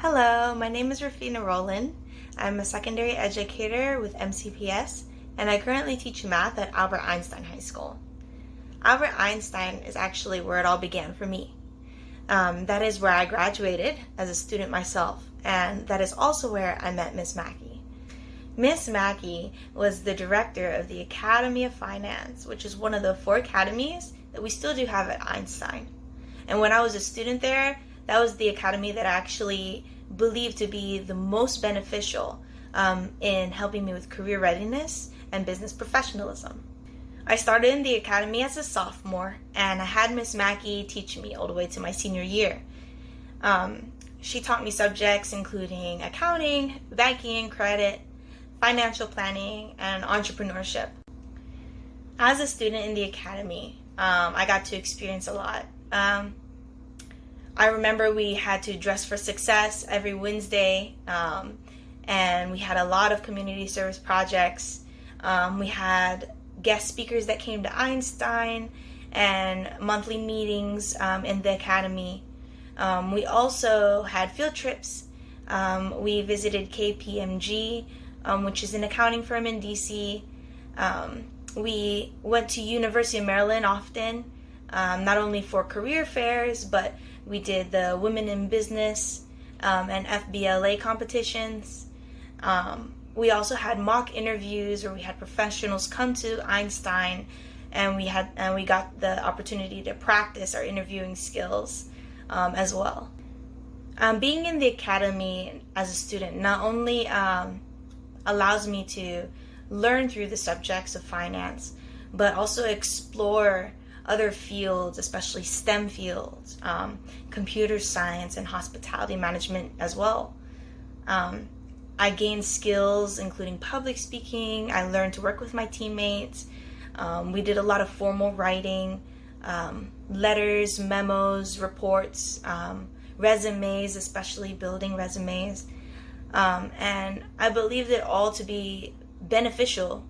Hello, my name is Rufina Roland. I'm a secondary educator with MCPS, and I currently teach math at Albert Einstein High School. Albert Einstein is actually where it all began for me. That is where I graduated as a student myself, and that is also where I met Miss Mackey. Miss Mackey was the director of the Academy of Finance, which is one of the 4 academies that we still do have at Einstein. And when I was a student there, that was the academy that I actually believed to be the most beneficial in helping me with career readiness and business professionalism. I started in the academy as a sophomore, and I had Miss Mackey teach me all the way to my senior year. She taught me subjects including accounting, banking and credit, financial planning, and entrepreneurship. As a student in the academy, I got to experience a lot. I remember we had to dress for success every Wednesday, and we had a lot of community service projects. We had guest speakers that came to Einstein and monthly meetings in the academy. We also had field trips. We visited KPMG, which is an accounting firm in DC. We went to University of Maryland often, not only for career fairs, but we did the Women in Business and FBLA competitions. We also had mock interviews where we had professionals come to Einstein, and we got the opportunity to practice our interviewing skills as well. Being in the academy as a student not only allows me to learn through the subjects of finance, but also explore other fields, especially STEM fields, computer science and hospitality management as well. I gained skills including public speaking. I learned to work with my teammates. We did a lot of formal writing, letters, memos, reports, resumes, especially building resumes. And I believed it all to be beneficial,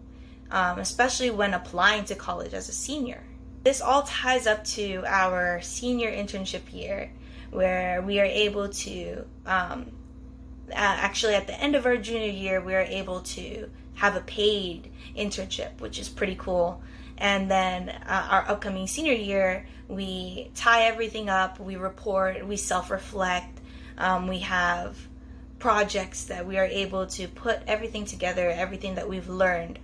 especially when applying to college as a senior. This all ties up to our senior internship year, where we are able to, actually at the end of our junior year, we are able to have a paid internship, which is pretty cool. And then our upcoming senior year, we tie everything up, we report, we self-reflect, we have projects that we are able to put everything together, everything that we've learned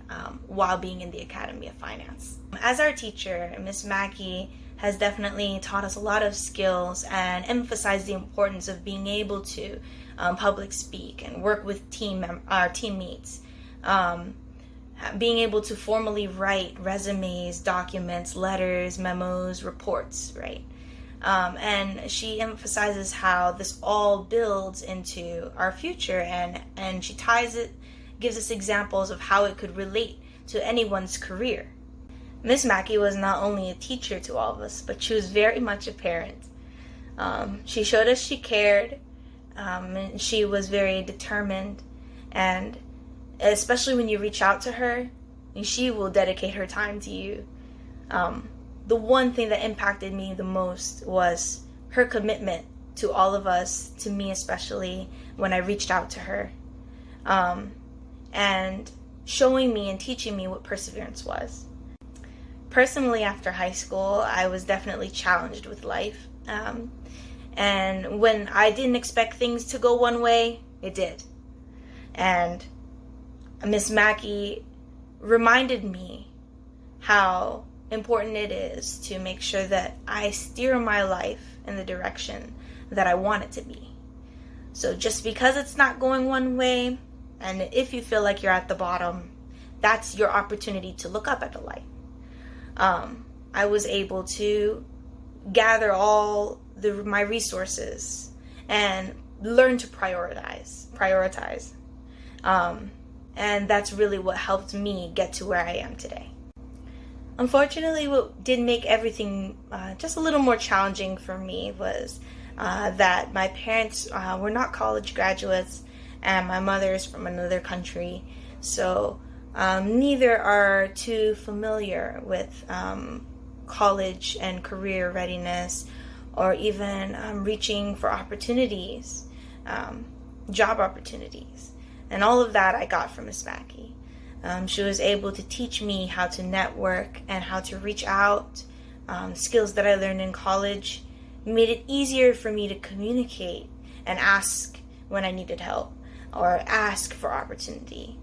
while being in the Academy of Finance. As our teacher, Miss Mackey has definitely taught us a lot of skills and emphasized the importance of being able to public speak and work with our teammates, being able to formally write resumes, documents, letters, memos, reports, right? And she emphasizes how this all builds into our future, and she gives us examples of how it could relate to anyone's career. Miss Mackey was not only a teacher to all of us, but she was very much a parent. She showed us she cared, and she was very determined, and especially when you reach out to her, she will dedicate her time to you. The one thing that impacted me the most was her commitment to all of us, to me especially, when I reached out to her, and showing me and teaching me what perseverance was. Personally, after high school, I was definitely challenged with life, and when I didn't expect things to go one way, it did. And Miss Mackey reminded me how important it is to make sure that I steer my life in the direction that I want it to be. So just because it's not going one way, and if you feel like you're at the bottom, that's your opportunity to look up at the light. I was able to gather all my resources and learn to prioritize. And that's really what helped me get to where I am today. Unfortunately, what did make everything just a little more challenging for me was that my parents were not college graduates, and my mother is from another country, so neither are too familiar with college and career readiness, or even reaching for opportunities job opportunities. And all of that I got from Miss Mackey. She was able to teach me how to network and how to reach out, skills that I learned in college, made it easier for me to communicate and ask when I needed help or ask for opportunity.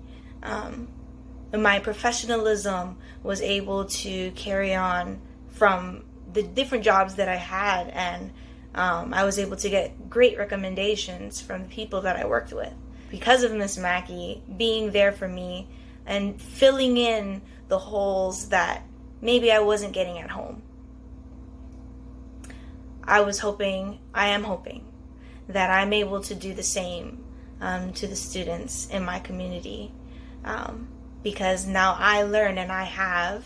My professionalism was able to carry on from the different jobs that I had, and I was able to get great recommendations from the people that I worked with. Because of Miss Mackey being there for me and filling in the holes that maybe I wasn't getting at home. I am hoping that I'm able to do the same to the students in my community, because now I learn and I have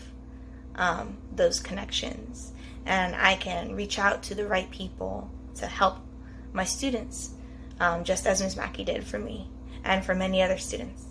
those connections, and I can reach out to the right people to help my students, just as Ms. Mackey did for me and for many other students.